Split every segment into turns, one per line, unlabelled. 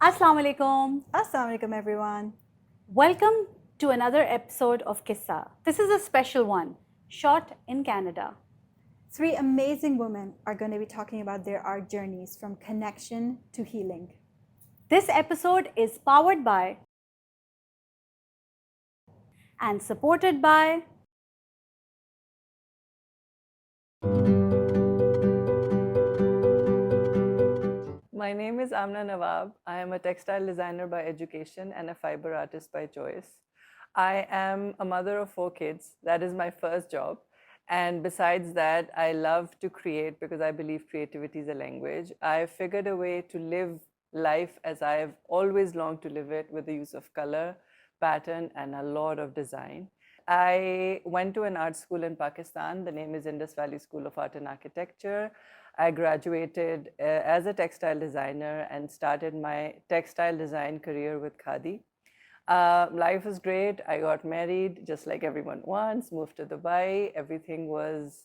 Assalamu alaikum.
Assalamu alaikum, everyone.
Welcome to another episode of Qyssa. This is a special one, shot in Canada.
Three amazing women are going to be talking about their art journeys from connection to healing.
This episode is powered by and supported by
My name is Amna Nawab. I am a textile designer by education and a fibre artist by choice. I am a mother of 4 kids. That is my first job. And besides that, I love to create because I believe creativity is a language. I figured a way to live life as I have always longed to live it, with the use of color, pattern, and a lot of design. I went to an art school in Pakistan. The name is Indus Valley School of Art and Architecture. I graduated as a textile designer and started my textile design career with Khadi. Life was great. I got married just like everyone wants, moved to Dubai. Everything was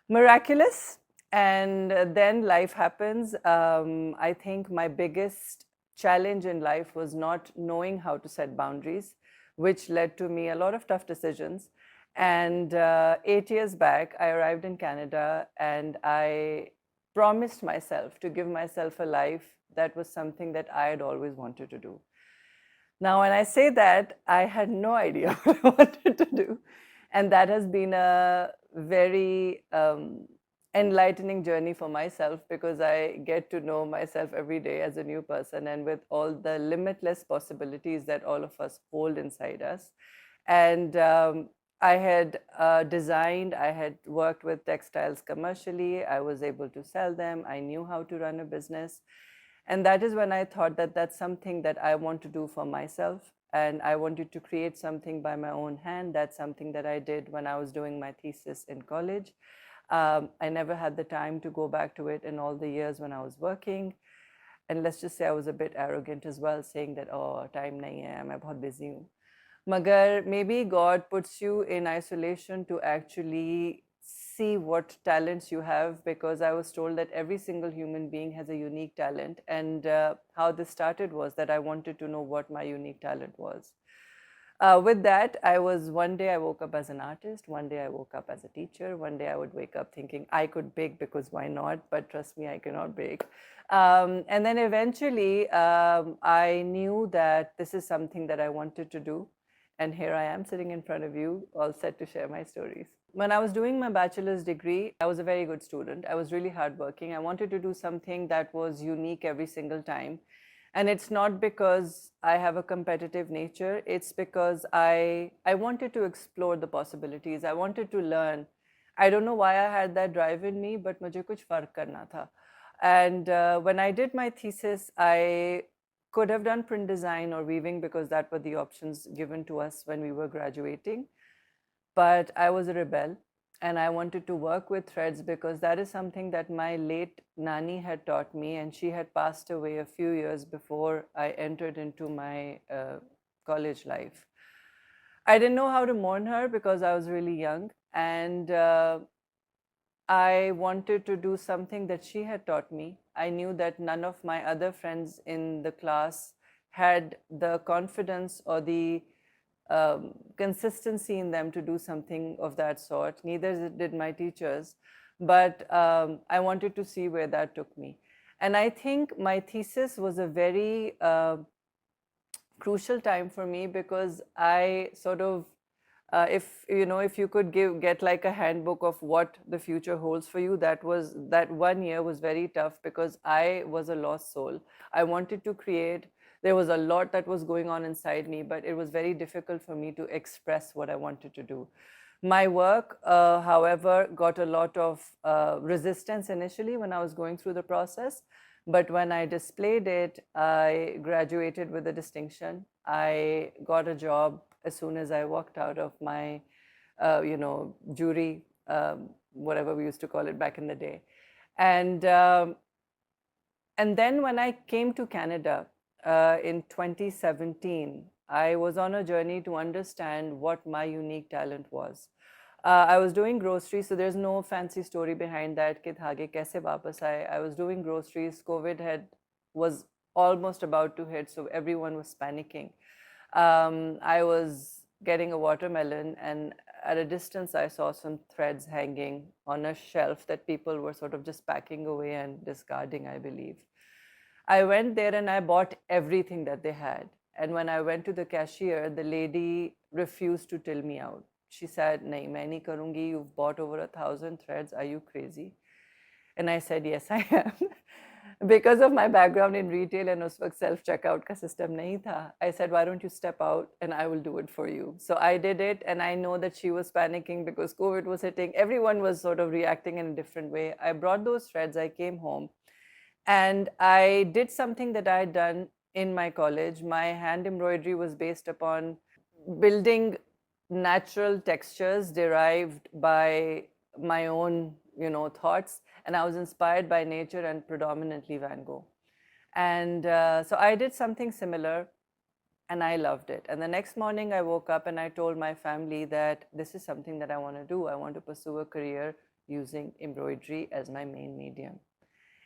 miraculous. And then life happens. I think my biggest challenge in life was not knowing how to set boundaries, which led to me a lot of tough decisions. And 8 years back, I arrived in Canada and I promised myself to give myself a life that was something that I had always wanted to do. Now, when I say that, I had no idea what I wanted to do. And that has been a very enlightening journey for myself, because I get to know myself every day as a new person, and with all the limitless possibilities that all of us hold inside us. And I had designed, I had worked with textiles commercially, I was able to sell them, I knew how to run a business. And that is when I thought that that's something that I want to do for myself. And I wanted to create something by my own hand. That's something that I did when I was doing my thesis in college. I never had the time to go back to it in all the years when I was working. And let's just say I was a bit arrogant as well, saying that, oh, time nahi hai, main bahut busy hu. Magar, maybe God puts you in isolation to actually see what talents you have, because I was told that every single human being has a unique talent. And how this started was that I wanted to know what my unique talent was. With that, one day I woke up as an artist, one day I woke up as a teacher, one day I would wake up thinking I could bake, because why not? But trust me, I cannot bake. And then eventually I knew that this is something that I wanted to do. And here I am sitting in front of you, all set to share my stories. When I was doing my bachelor's degree, I was a very good student. I was really hardworking. I wanted to do something that was unique every single time. And it's not because I have a competitive nature, it's because I wanted to explore the possibilities. I wanted to learn. I don't know why I had that drive in me, but mujhe kuch fark karna tha. And when I did my thesis, I could have done print design or weaving, because that were the options given to us when we were graduating. But I was a rebel, and I wanted to work with threads, because that is something that my late Nani had taught me, and she had passed away a few years before I entered into my college life. I didn't know how to mourn her because I was really young, and I wanted to do something that she had taught me. I knew that none of my other friends in the class had the confidence or the consistency in them to do something of that sort. Neither did my teachers. But I wanted to see where that took me. And I think my thesis was a very crucial time for me, because I sort of, if you could get like a handbook of what the future holds for you, that 1 year was very tough, because I was a lost soul. I wanted to create. There was a lot that was going on inside me, but it was very difficult for me to express what I wanted to do. My work, however, got a lot of resistance initially when I was going through the process. But when I displayed it, I graduated with a distinction. I got a job as soon as I walked out of my, jury, whatever we used to call it back in the day. And then when I came to Canada in 2017, I was on a journey to understand what my unique talent was. I was doing groceries, so there's no fancy story behind that. Ki dhage kaise wapas aaye. I was doing groceries. COVID was almost about to hit, so everyone was panicking. I was getting a watermelon, and at a distance, I saw some threads hanging on a shelf that people were sort of just packing away and discarding, I believe. I went there and I bought everything that they had. And when I went to the cashier, the lady refused to till me out. She said, "Nahi, main nahi karungi. You've bought over 1,000 threads. Are you crazy?" And I said, "Yes, I am." Because of my background in retail and us waqt self-checkout ka system nahi tha, I said, "Why don't you step out and I will do it for you?" So I did it, and I know that she was panicking because COVID was hitting. Everyone was sort of reacting in a different way. I brought those threads, I came home, and I did something that I had done in my college. My hand embroidery was based upon building natural textures derived by my own, thoughts. And I was inspired by nature and predominantly Van Gogh. And so I did something similar, and I loved it. And the next morning I woke up and I told my family that this is something that I want to do. I want to pursue a career using embroidery as my main medium.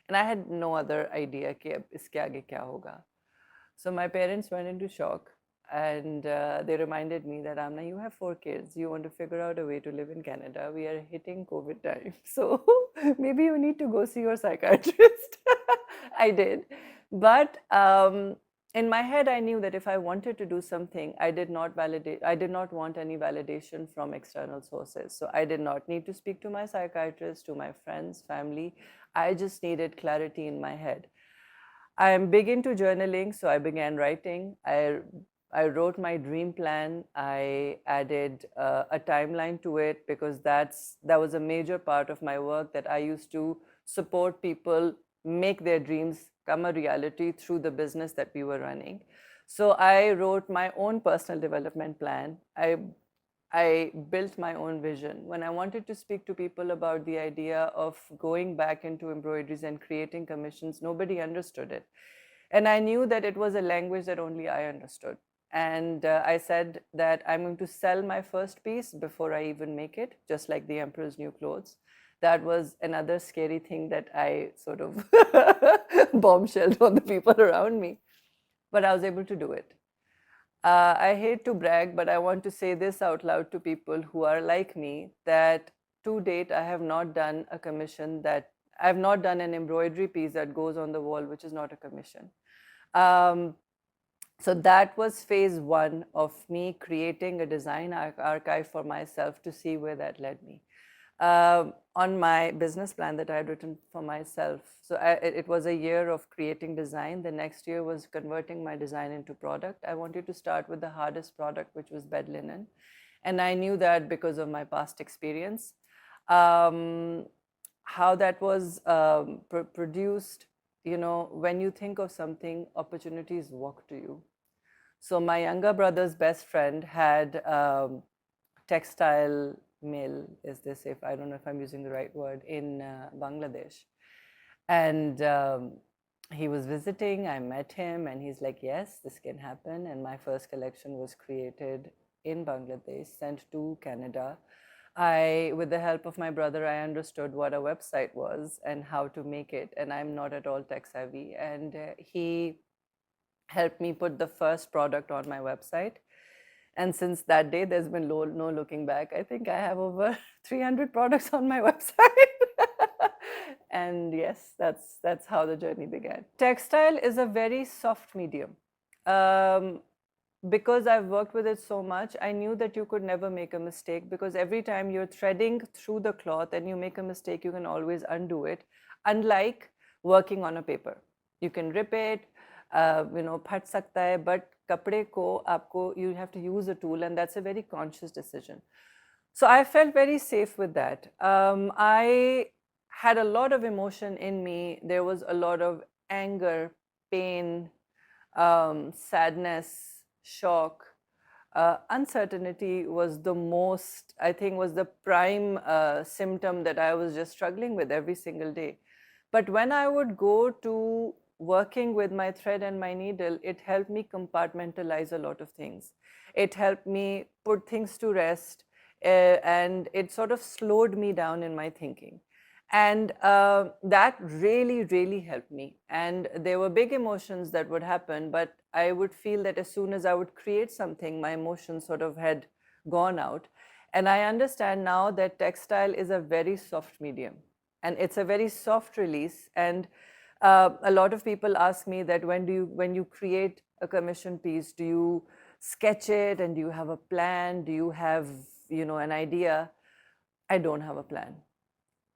And I had no other idea कि अब इसके आगे क्या होगा. So my parents went into shock, and they reminded me that, "Amna, you have 4 kids. You want to figure out a way to live in Canada. We are hitting COVID time. So maybe you need to go see your psychiatrist." I did. But in my head, I knew that if I wanted to do something, I did not want any validation from external sources. So I did not need to speak to my psychiatrist, to my friends, family. I just needed clarity in my head. I am big into journaling, so I began writing. I wrote my dream plan. I added a timeline to it because that was a major part of my work, that I used to support people make their dreams come a reality through the business that we were running. So I wrote my own personal development plan. I built my own vision. When I wanted to speak to people about the idea of going back into embroideries and creating commissions, nobody understood it. And I knew that it was a language that only I understood. And I said that I'm going to sell my first piece before I even make it, just like the Emperor's New Clothes. That was another scary thing that I sort of bombshelled on the people around me. But I was able to do it. I hate to brag, but I want to say this out loud to people who are like me, that to date, I have not done a commission that, I have not done an embroidery piece that goes on the wall, which is not a commission. So that was phase 1 of me creating a design archive for myself to see where that led me. On my business plan that I had written for myself. So it was a year of creating design. The next year was converting my design into product. I wanted to start with the hardest product, which was bed linen. And I knew that because of my past experience. How that was produced, when you think of something, opportunities walk to you. So my younger brother's best friend had textile mill, is this, if I don't know if I'm using the right word, in Bangladesh. And he was visiting, I met him, and he's like, "Yes, this can happen." And my first collection was created in Bangladesh, sent to Canada. With the help of my brother, I understood what a website was and how to make it. And I'm not at all tech savvy. And he helped me put the first product on my website. And since that day, there's been no looking back. I think I have over 300 products on my website. And yes, that's how the journey began. Textile is a very soft medium. Because I've worked with it so much, I knew that you could never make a mistake, because every time you're threading through the cloth and you make a mistake, you can always undo it. Unlike working on a paper, you can rip it, phat sakta hai, but kapde ko aapko, you have to use a tool, and that's a very conscious decision. So I felt very safe with that. I had a lot of emotion in me. There was a lot of anger, pain, sadness, shock. Uncertainty was the most, I think, was the prime symptom that I was just struggling with every single day. But when I would go to working with my thread and my needle, it helped me compartmentalize a lot of things. It helped me put things to rest, and it sort of slowed me down in my thinking. And that really helped me. And there were big emotions that would happen, but I would feel that as soon as I would create something, my emotions sort of had gone out. And I understand now that textile is a very soft medium, and it's a very soft release. And a lot of people ask me that when you create a commission piece, do you sketch it, and do you have a plan? Do you have, an idea? I don't have a plan.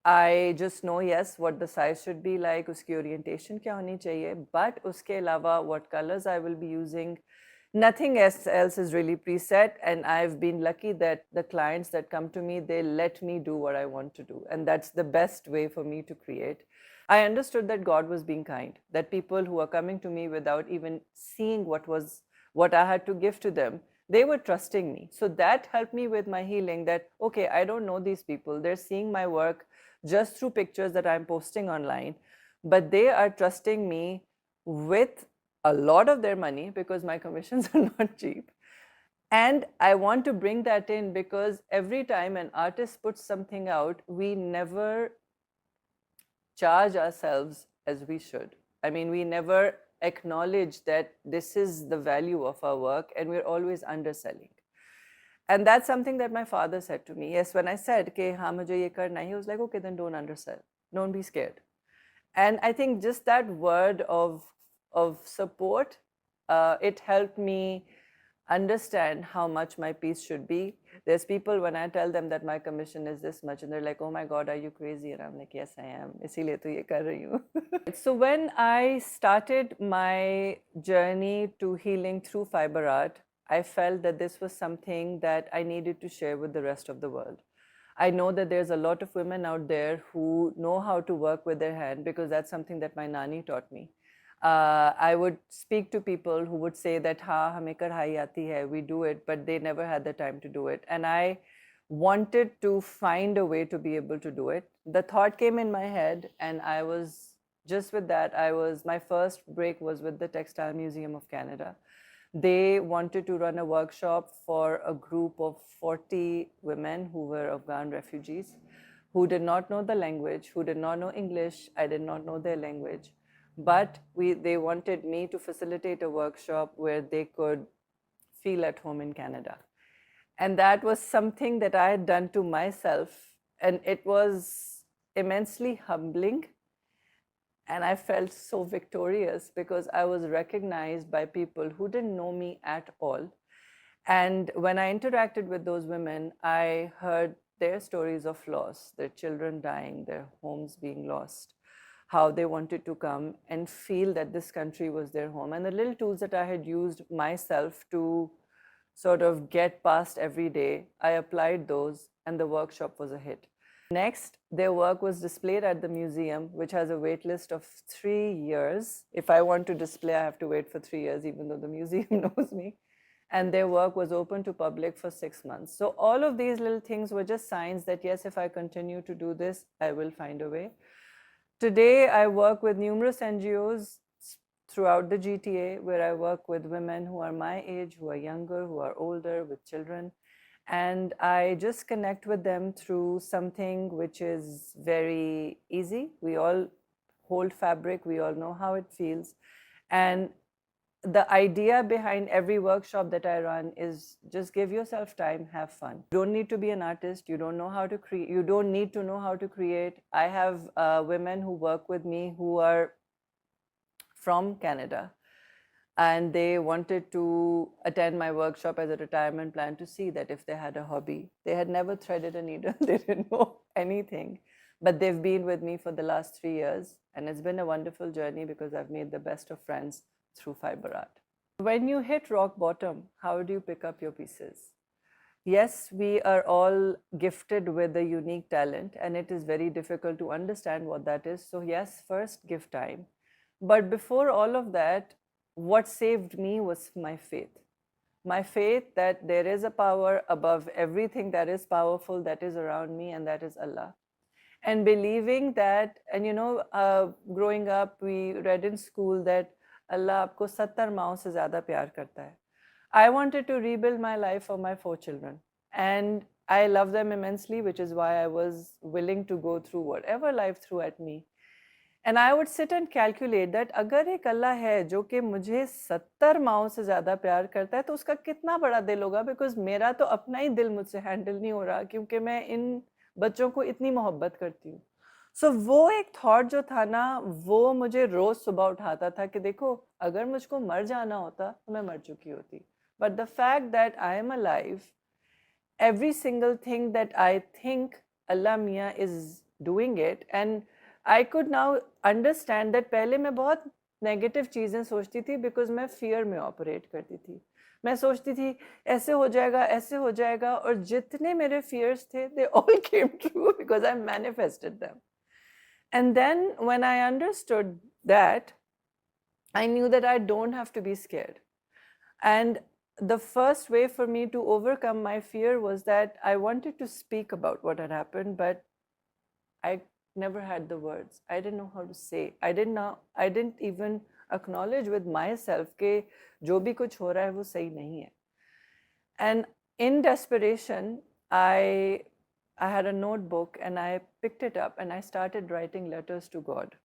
I just know, yes, what the size should be like, uski orientation kya honi chahiye, but uske alawa what colors I will be using, nothing else is really preset. And I've been lucky that the clients that come to me, they let me do what I want to do. And that's the best way for me to create. I understood that God was being kind, that people who are coming to me without even seeing what I had to give to them, they were trusting me. So that helped me with my healing, that, okay, I don't know these people. They're seeing my work just through pictures that I'm posting online, but they are trusting me with a lot of their money, because my commissions are not cheap. And I want to bring that in, because every time an artist puts something out, we never charge ourselves as we should. I mean, we never acknowledge that this is the value of our work, and we're always underselling. And that's something that my father said to me. Yes, when I said, "Ke haan mujhe ye karna hai," he was like, "Okay, then don't undersell. Don't be scared." And I think just that word of support, it helped me understand how much my piece should be. There's people, when I tell them that my commission is this much, and they're like, "Oh my God, are you crazy?" And I'm like, "Yes, I am. Isliye to ye kar rahi hu." So when I started my journey to healing through fiber art, I felt that this was something that I needed to share with the rest of the world. I know that there's a lot of women out there who know how to work with their hand, because that's something that my nani taught me. I would speak to people who would say that, "Ha, hame kadhai aati hai, we do it," but they never had the time to do it. And I wanted to find a way to be able to do it. The thought came in my head, and I was just with that. My first break was with the Textile Museum of Canada. They wanted to run a workshop for a group of 40 women who were Afghan refugees, who did not know the language, who did not know English. I did not know their language. But they wanted me to facilitate a workshop where they could feel at home in Canada. And that was something that I had done to myself. And it was immensely humbling. And I felt so victorious, because I was recognized by people who didn't know me at all. And when I interacted with those women, I heard their stories of loss, their children dying, their homes being lost, how they wanted to come and feel that this country was their home. And the little tools that I had used myself to sort of get past every day, I applied those, and the workshop was a hit. Next, their work was displayed at the museum, which has a wait list of 3 years. If I want to display, I have to wait for 3 years, even though the museum knows me. And their work was open to public for 6 months. So all of these little things were just signs that, yes, if I continue to do this, I will find a way. Today, I work with numerous NGOs throughout the GTA, where I work with women who are my age, who are younger, who are older, with children. And I just connect with them through something which is very easy. We all hold fabric, we all know how it feels. And the idea behind every workshop that I run is just give yourself time, have fun. You don't need to be an artist. You don't know how to create. You don't need to know how to create. I have women who work with me who are from Canada, and they wanted to attend my workshop as a retirement plan to see that if they had a hobby. They had never threaded a needle. They didn't know anything. But they've been with me for the last 3 years. And it's been a wonderful journey, because I've made the best of friends through fiber art. When you hit rock bottom, how do you pick up your pieces? Yes, we are all gifted with a unique talent, and it is very difficult to understand what that is. So yes, first give time. But before all of that, what saved me was my faith. My faith that there is a power above everything that is powerful, that is around me, and that is Allah. And believing that, and growing up, we read in school that Allah aapko 70 माओं se zyada pyar karta hai. I wanted to rebuild my life for my 4 children. And I love them immensely, which is why I was willing to go through whatever life threw at me. And I would sit and calculate that अगर एक अल्लाह है जो कि मुझे 70 माओं से ज़्यादा प्यार करता है तो उसका कितना बड़ा दिल होगा, बिकॉज मेरा तो अपना ही दिल मुझसे हैंडल नहीं हो रहा क्योंकि मैं इन बच्चों को इतनी मोहब्बत करती हूँ. सो वो एक थॉट जो था ना, वो मुझे रोज़ सुबह उठाता था कि देखो अगर मुझको मर जाना होता तो मैं मर चुकी होती, but the fact that I am alive, every single thing that I think Allah Mia is doing it, and I could now understand that पहले मैं बहुत नेगेटिव चीज़ें सोचती थी बिकॉज मैं फियर में ऑपरेट करती थी. मैं सोचती थी ऐसे हो जाएगा, ऐसे हो जाएगा, और जितने मेरे फियर्स थे they all came true because I manifested them. And then when I understood that, I knew that I don't have to be scared. And the first way for me to overcome my fear was that I wanted to speak about what had happened, but I never had the words. I didn't know how to say. I didn't even acknowledge with myself कि जो भी कुछ हो रहा है वो सही नहीं है. And in desperation, I had a notebook and I picked it up and I started writing letters to God.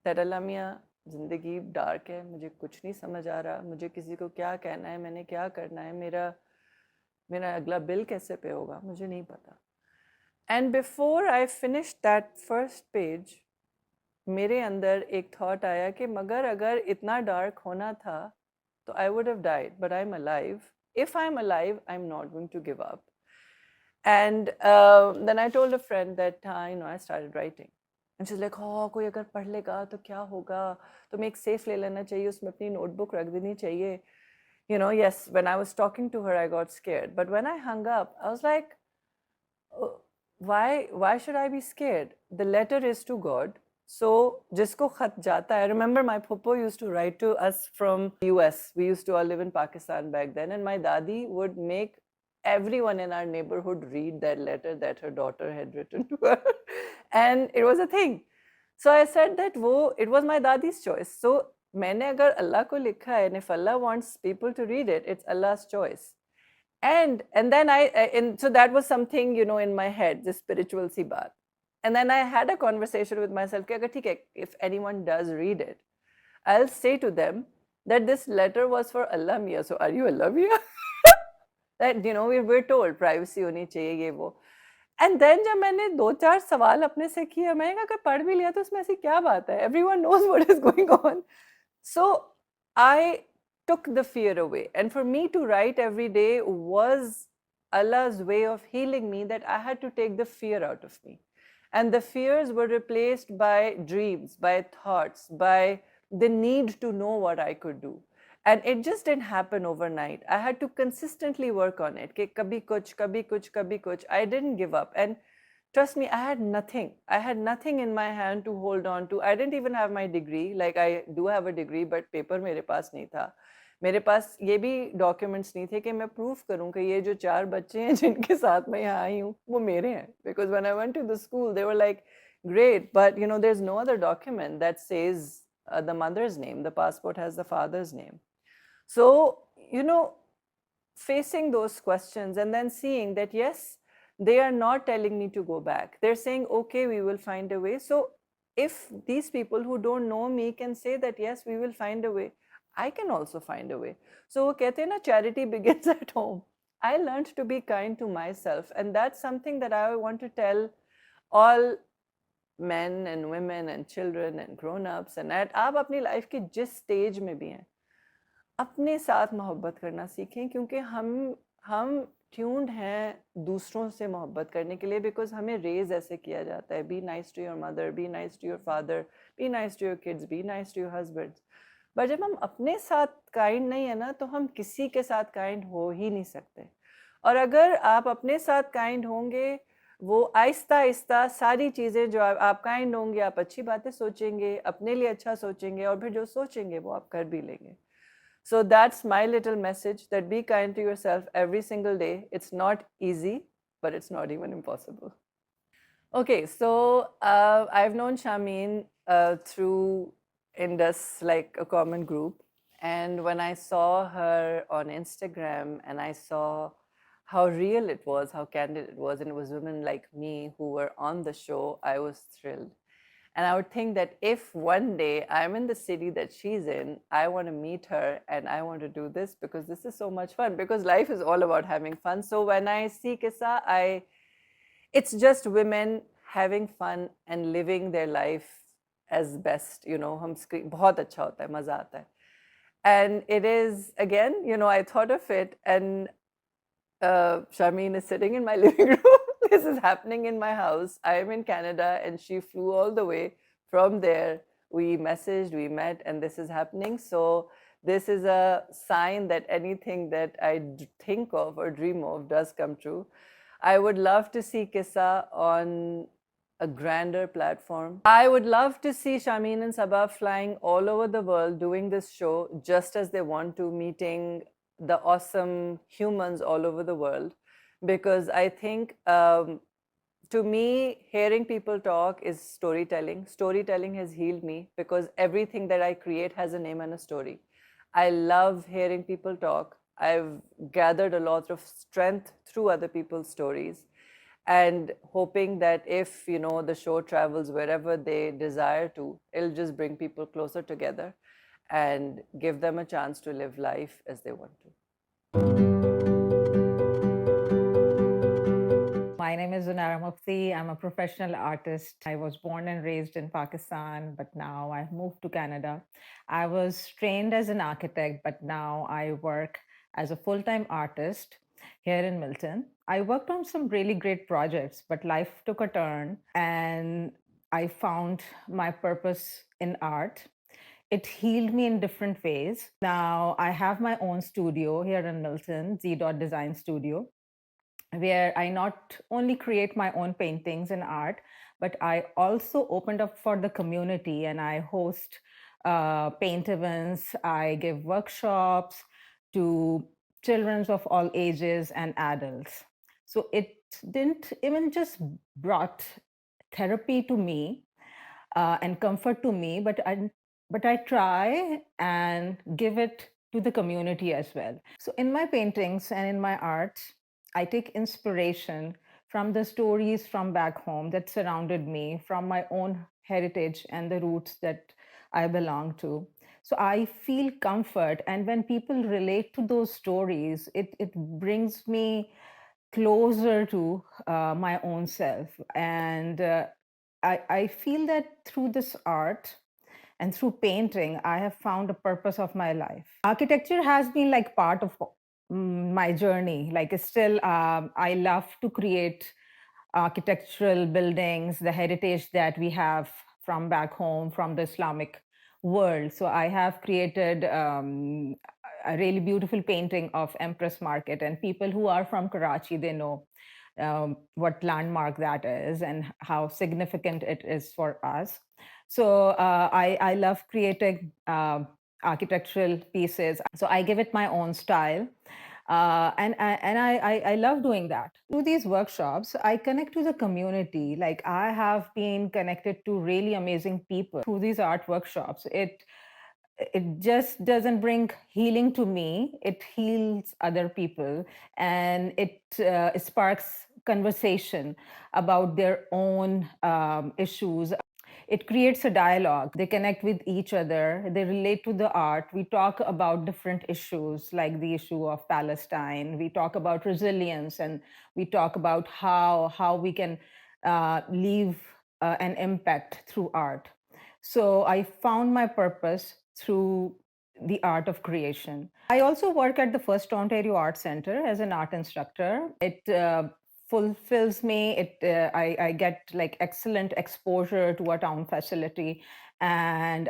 That Allah Mia, ज़िंदगी डार्क है, मुझे कुछ नहीं समझ आ रहा, मुझे किसी को क्या कहना है, मैंने क्या करना है, मेरा अगला बिल कैसे पे होगा, मुझे नहीं पता. And before I finished that first page, मेरे अंदर एक थॉट आया कि मगर अगर इतना डार्क होना था तो I would have died, but I'm alive. If I'm alive, I'm not going to give up. And then I told a friend that I started writing. And she's like, oh, कोई अगर पढ़ लेगा तो क्या होगा, तुम्हें एक सेफ ले लेना चाहिए, उसमें अपनी नोटबुक रख देनी चाहिए. Yes, when I was talking to her, I got scared. But when I hung up, I was like, why should I be scared? The letter is to God. So, जिसको खत जाता है, I remember my puppo used to write to us from US. We used to all live in Pakistan back then. And my dadi would make everyone in our neighborhood read that letter that her daughter had written to her. And it was a thing. So I said that it was my dadi's choice. So मैंने अगर अल्लाह को लिखा है, and if Allah wants people to read it, it's Allah's choice. And then so that was something, in my head, the spiritual si baat. And then I had a conversation with myself, कि अगर ठीक है, if anyone does read it, I'll say to them that this letter was for Allah Mia. So are you Allah Mia? That, we're told privacy होनी चाहिए ये वो. And then जब मैंने 2-4 सवाल अपने से किए, मैंने कहा अगर पढ़ भी लिया तो उसमें ऐसी क्या बात है? Everyone knows what is going on. So I took the fear away. And for me to write every day was Allah's way of healing me, that I had to take the fear out of me. And the fears were replaced by dreams, by thoughts, by the need to know what I could do. And it just didn't happen overnight. I had to consistently work on it. Ke kabhi kuch, kabhi kuch, kabhi kuch. I didn't give up. And trust me, I had nothing. I had nothing in my hand to hold on to. I didn't even have my degree. Like, I do have a degree, but paper मेरे पास नहीं था. मेरे पास ये भी documents नहीं थे कि मैं प्रूफ करूं कि ये जो 4 बच्चे हैं जिनके साथ मैं यहाँ आई हूँ वो मेरे हैं. Because when I went to the school, they were like, great, but there's no other document that says the mother's name. The passport has the father's name. So, facing those questions and then seeing that, yes, they are not telling me to go back. They're saying, okay, we will find a way. So if these people who don't know me can say that, yes, we will find a way, I can also find a way. So वो कहते हैं ना, charity begins at home. I learned to be kind to myself, and that's something that I want to tell all men and women and children and grown-ups. And आप अपनी life की जिस stage में भी हैं, अपने साथ मोहब्बत करना सीखें, क्योंकि हम ट्यून्ड हैं दूसरों से मोहब्बत करने के लिए, बिकॉज हमें रेज ऐसे किया जाता है, be nice to your mother, be nice to your father, be nice to your kids, be nice to your husbands. But जब हम अपने साथ काइंड नहीं है ना, तो हम किसी के साथ काइंड हो ही नहीं सकते. और अगर आप अपने साथ काइंड होंगे, वो आहिस्ता आहिस्ता सारी चीज़ें जो आप काइंड होंगे, आप अच्छी बातें सोचेंगे, अपने लिए अच्छा सोचेंगे, और फिर जो सोचेंगे वो आप कर भी लेंगे. So that's my little message, that be kind to yourself every single day. It's not easy, but it's not even impossible. Okay, so I've known Shameen through Indus, like a common group. And when I saw her on Instagram and I saw how real it was, how candid it was. And it was women like me who were on the show. I was thrilled. And I would think that if one day I'm in the city that she's in, I want to meet her and I want to do this because this is so much fun, because life is all about having fun. So when I see Qyssa, it's just women having fun and living their life as best. हम screen बहुत अच्छा होता है, मजा आता है. And it is, again, I thought of it, and Shameen is sitting in my living room. This is happening in my house. I am in Canada and she flew all the way from there. We messaged, we met, and this is happening. So this is a sign that anything that I think of or dream of does come true. I would love to see Qyssa on a grander platform. I would love to see Shameen and Sabah flying all over the world doing this show just as they want to, meeting the awesome humans all over the world. Because I think, to me, hearing people talk is storytelling. Storytelling has healed me because everything that I create has a name and a story. I love hearing people talk. I've gathered a lot of strength through other people's stories, and hoping that if the show travels wherever they desire to, it'll just bring people closer together and give them a chance to live life as they want to.
My name is Zunaira Mufti. I'm a professional artist. I was born and raised in Pakistan, but now I've moved to Canada. I was trained as an architect, but now I work as a full-time artist here in Milton. I worked on some really great projects, but life took a turn and I found my purpose in art. It healed me in different ways. Now I have my own studio here in Milton, Design Studio, where I not only create my own paintings and art, but I also opened up for the community and I host paint events. I give workshops to children of all ages and adults. So it didn't even just brought therapy to me and comfort to me, but I try and give it to the community as well. So in my paintings and in my art, I take inspiration from the stories from back home that surrounded me, from my own heritage and the roots that I belong to. So I feel comfort. And when people relate to those stories, it brings me closer to my own self. And I feel that through this art and through painting, I have found a purpose of my life. Architecture has been like part of my journey. Like still, I love to create architectural buildings, the heritage that we have from back home, from the Islamic world. So I have created a really beautiful painting of Empress Market, and people who are from Karachi, they know what landmark that is and how significant it is for us. So I love creating architectural pieces. So I give it my own style. And I love doing that. Through these workshops, I connect to the community. Like I have been connected to really amazing people through these art workshops. It just doesn't bring healing to me, it heals other people, and it sparks conversation about their own issues. It creates a dialogue. They connect with each other, they relate to the art. We talk about different issues like the issue of Palestine. We talk about resilience, and we talk about how we can leave an impact through art. So I found my purpose through the art of creation. I also work at the First Ontario Art Center as an art instructor. It fulfills me. I get like excellent exposure to a town facility, and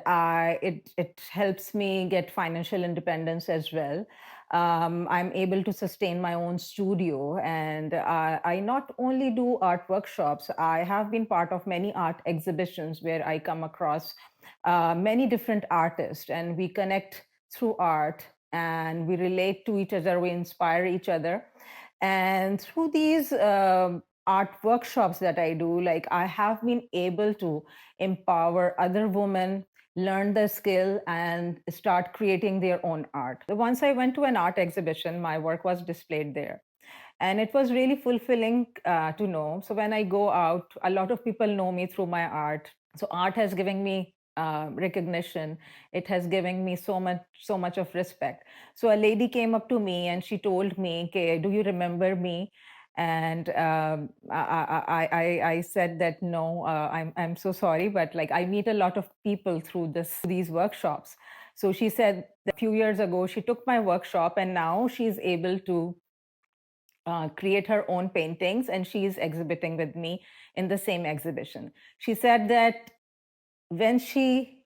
it helps me get financial independence as well. I'm able to sustain my own studio, and I not only do art workshops, I have been part of many art exhibitions where I come across many different artists, and we connect through art, and we relate to each other, we inspire each other. And through these art workshops that I do, like I have been able to empower other women, learn the skill, and start creating their own art. Once I went to an art exhibition, my work was displayed there. And it was really fulfilling to know. So when I go out, a lot of people know me through my art. So art has given me recognition. It has given me so much of respect. So a lady came up to me and she told me, okay, do you remember me? And I said that no, I'm so sorry, but like I meet a lot of people through these workshops. So she said that a few years ago she took my workshop and now she's able to create her own paintings, and she is exhibiting with me in the same exhibition. She said that when she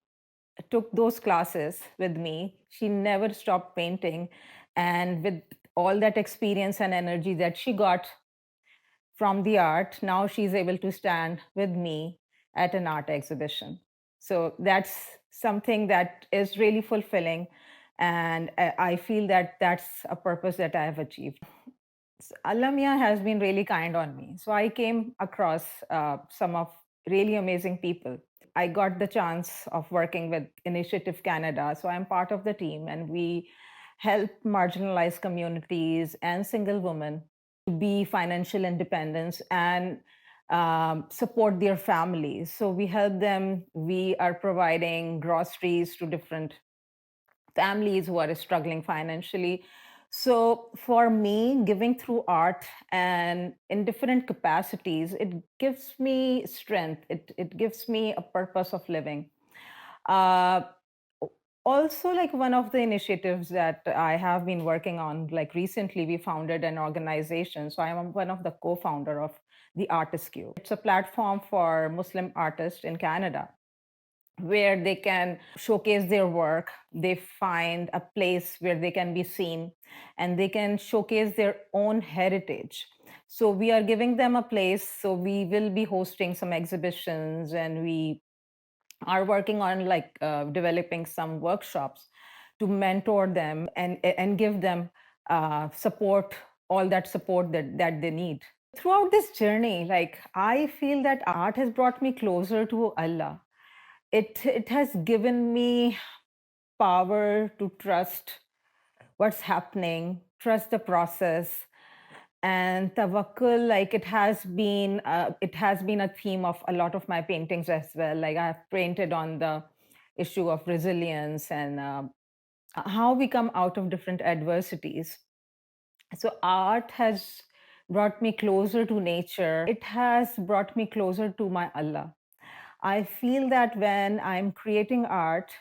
took those classes with me, she never stopped painting. And with all that experience and energy that she got from the art, now she's able to stand with me at an art exhibition. So that's something that is really fulfilling. And I feel that that's a purpose that I have achieved. Allah Mia has been really kind on me. So I came across some of really amazing people. I got the chance of working with Initiative Canada. So I'm part of the team, and we help marginalized communities and single women to be financial independence and support their families. So we help them. We are providing groceries to different families who are struggling financially. So for me, giving through art and in different capacities, it gives me strength. It gives me a purpose of living. Uh, Also, like one of the initiatives that I have been working on, like recently we founded an organization. So I'm one of the co-founder of the Artist Cube. It's a platform for Muslim artists in Canada where they can showcase their work. They find a place where they can be seen and they can showcase their own heritage. So we are giving them a place. So we will be hosting some exhibitions, and we are working on like developing some workshops to mentor them and give them support, all that support that they need. Throughout this journey, like I feel that art has brought me closer to Allah. It has given me power to trust what's happening, trust the process, and tawakkul. Like it has been a theme of a lot of my paintings as well. Like I've painted on the issue of resilience and how we come out of different adversities. So art has brought me closer to nature. It has brought me closer to my Allah. I feel that when I'm creating art,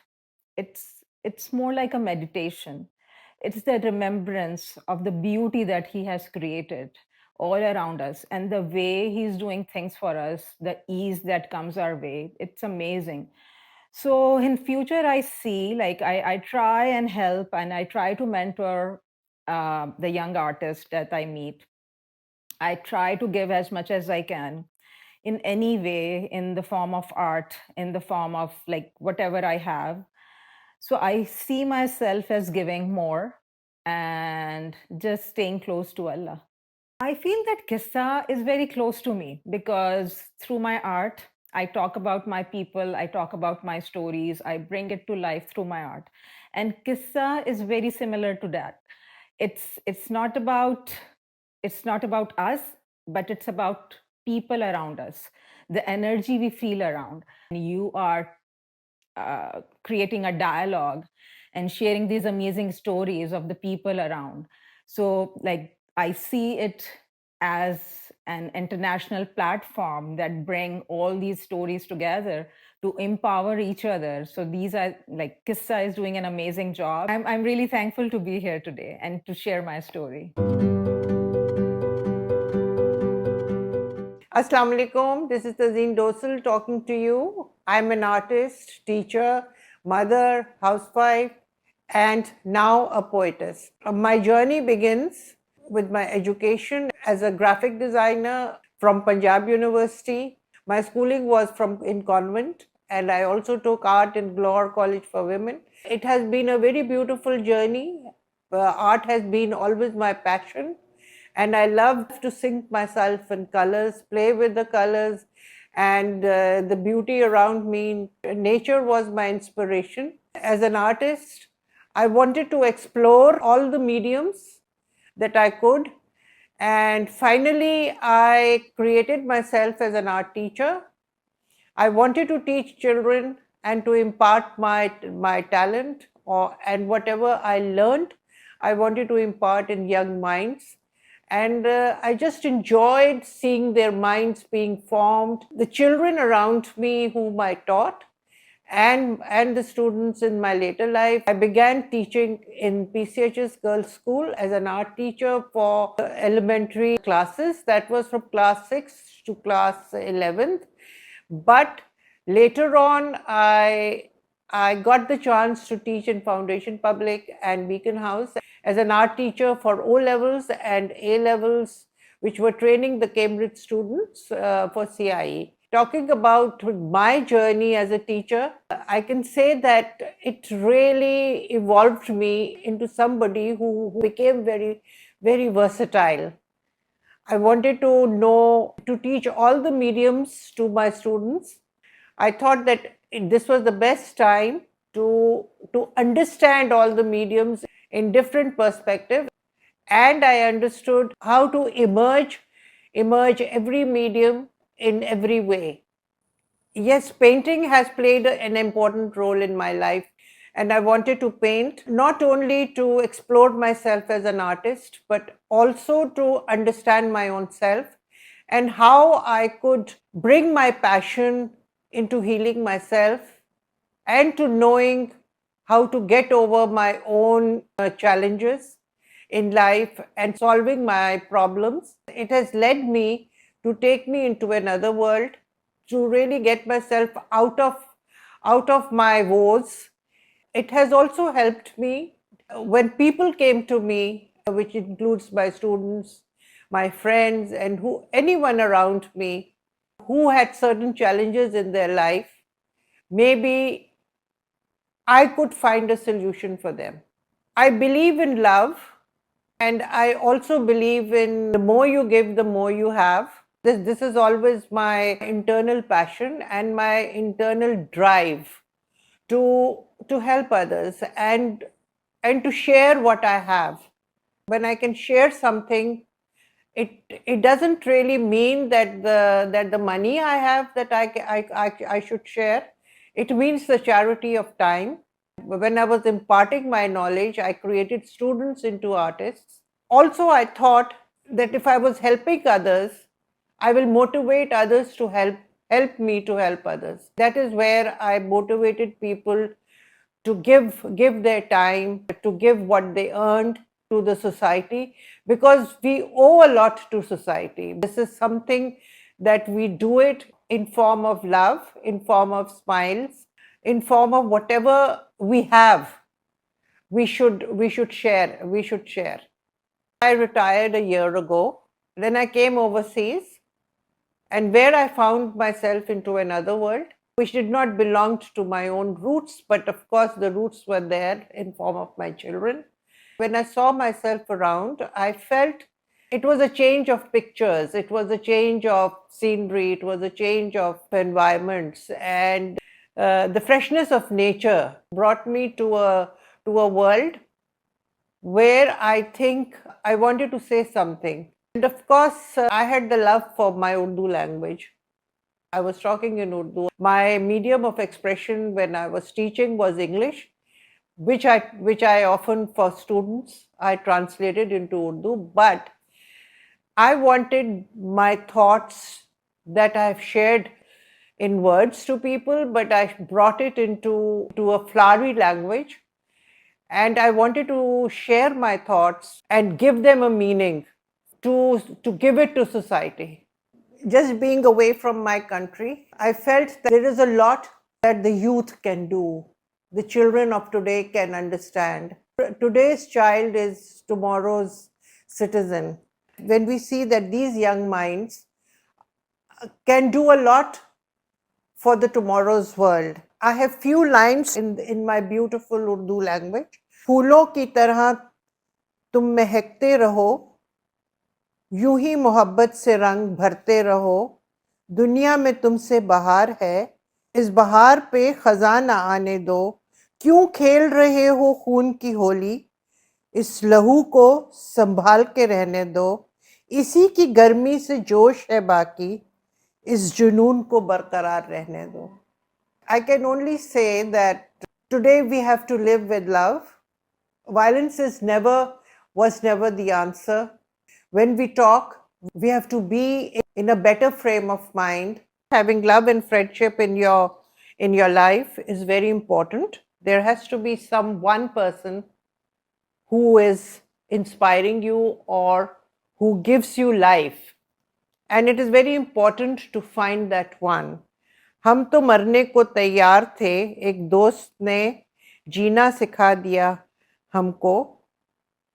it's more like a meditation. It's the remembrance of the beauty that he has created all around us and the way he's doing things for us, the ease that comes our way. It's amazing. So in future, I see like I try and help and I try to mentor the young artists that I meet. I try to give as much as I can in any way, in the form of art, in the form of like whatever I have. So I see myself as giving more and just staying close to Allah. I feel that Qyssa is very close to me because through my art, I talk about my people, I talk about my stories, I bring it to life through my art. And Qyssa is very similar to that. It's not about us, but it's about people around us, the energy we feel around. You are creating a dialogue and sharing these amazing stories of the people around. So, like, I see it as an international platform that bring all these stories together to empower each other. So these are like Qyssa is doing an amazing job. I'm really thankful to be here today and to share my story.
Assalamu alaikum. This is Tazeen Dossal talking to you. I'm an artist, teacher, mother, housewife, and now a poetess. My journey begins with my education as a graphic designer from Punjab University. My schooling was in convent, and I also took art in Lahore College for Women. It has been a very beautiful journey. Art has been always my passion. And I love to sink myself in colors, play with the colors and the beauty around me. Nature was my inspiration. As an artist, I wanted to explore all the mediums that I could And finally, I created myself as an art teacher. I wanted to teach children and to impart my talent and whatever I learned, I wanted to impart in young minds. And I just enjoyed seeing their minds being formed. The children around me whom I taught, and the students in my later life. I began teaching in PCHS Girls School as an art teacher for elementary classes. That was from class 6 to class 11th. But later on, I got the chance to teach in Foundation Public and Beacon House as an art teacher for O levels and A levels, which were training the Cambridge students for CIE. Talking about my journey as a teacher, I can say that it really evolved me into somebody who became very, very versatile. I wanted to teach all the mediums to my students. I thought that this was the best time to understand all the mediums in different perspectives, and I understood how to emerge every medium in every way. Yes, painting has played an important role in my life, and I wanted to paint not only to explore myself as an artist, but also to understand my own self and how I could bring my passion into healing myself and to knowing how to get over my own challenges in life and solving my problems. It has led me to take me into another world, to really get myself out of my woes. It has also helped me when people came to me, which includes my students, my friends, and anyone around me who had certain challenges in their life. Maybe I could find a solution for them. I believe in love, and I also believe in the more you give, the more you have. This is always my internal passion and my internal drive to help others and to share what I have. When I can share something, it doesn't really mean that the money I have that I should share. It means the charity of time. When I was imparting my knowledge, I created students into artists. Also, I thought that if I was helping others, I will motivate others to help me to help others. That is where I motivated people to give their time, to give what they earned to the society, because we owe a lot to society. This is something that we do it in form of love, in form of smiles, in form of whatever we have. We should share. I retired a year ago. Then I came overseas, and where I found myself into another world, which did not belong to my own roots, but of course the roots were there in form of my children. When I saw myself around, I felt it was a change of pictures, it was a change of scenery, it was a change of environments, and the freshness of nature brought me to a world where I think I wanted to say something. And of course, I had the love for my Urdu language. I was talking in Urdu. My medium of expression when I was teaching was English, which I often, for students, I translated into Urdu. But I wanted my thoughts that I've shared in words to people, but I brought it into a flowery language. And I wanted to share my thoughts and give them a meaning, to give it to society. Just being away from my country, I felt that there is a lot that the youth can do, the children of today can understand. Today's child is tomorrow's citizen. When we see that these young minds can do a lot for the tomorrow's world. I have few lines in my beautiful Urdu language. फूलों की तरह तुम महकते रहो, यूं ही मोहब्बत से रंग भरते रहो, दुनिया में तुमसे बहार है, इस बहार पे खज़ा न आने दो, क्यों खेल रहे हो खून की होली, इस लहू को संभाल के रहने दो, इसी की गर्मी से जोश है बाकी, इस जुनून को बरकरार रहने दो. I can only say that today we have to live with love. Violence was never the answer. When we talk, we have to be in a better frame of mind. Having love and friendship in your life is very important. There has to be one person who is inspiring you or who gives you life. And it is very important to find that one. हम तो मरने को तैयार थे, एक दोस्त ने जीना सिखा दिया हमको.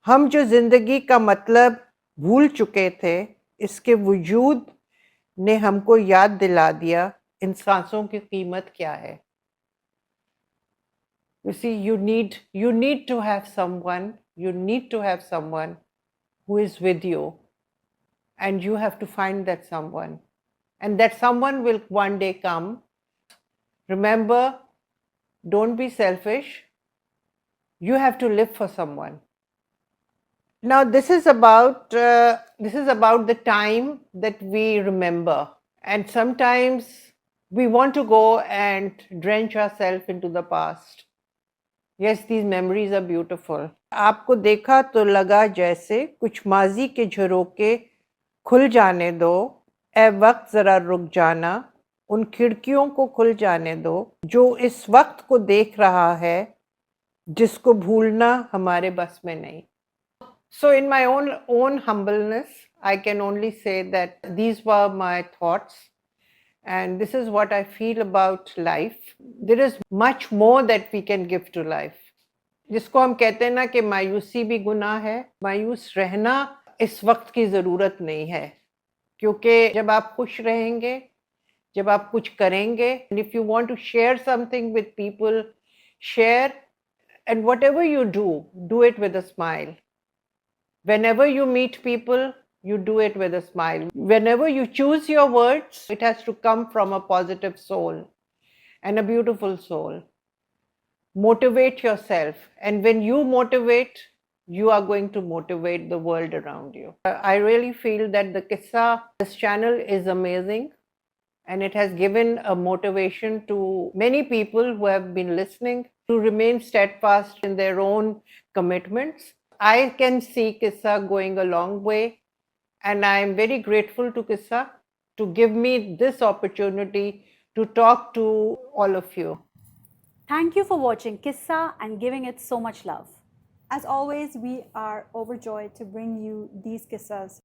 हम जो जिंदगी का मतलब भूल चुके थे, इसके वजूद ने हमको याद दिला दिया इन सांसों की कीमत क्या है. You see, you need to have someone who is with you, and you have to find that someone, and that someone will one day come. Remember, don't be selfish. You have to live for someone. Now, this is about the time that we remember, and sometimes we want to go and drench ourselves into the past. Yes, these memories are beautiful. आपको देखा तो लगा जैसे कुछ माजी के झरोके खुल जाने दो, ए वक्त जरा रुक जाना, उन खिड़कियों को खुल जाने दो जो इस वक्त को देख रहा है, जिसको भूलना हमारे बस में नहीं. So in my own humbleness, I can only say that these were my thoughts, and this is what I feel about life. There is much more that we can give to life. जिसको हम कहते हैं ना कि मायूसी भी गुनाह है, मायूस रहना इस वक्त की ज़रूरत नहीं है, क्योंकि जब आप खुश रहेंगे, जब आप कुछ करेंगे, and if you want to share something with people, share, and whatever you do it with a smile. Whenever you meet people, you do it with a smile. Whenever you choose your words, it has to come from a positive soul and a beautiful soul. Motivate yourself, and when you motivate, you are going to motivate the world around you. I really feel that this channel is amazing, and it has given a motivation to many people who have been listening to remain steadfast in their own commitments. I can see Qyssa going a long way, and I am very grateful to Qyssa to give me this opportunity to talk to all of you.
Thank you for watching Qyssa and giving it so much love.
As always, we are overjoyed to bring you these qissas.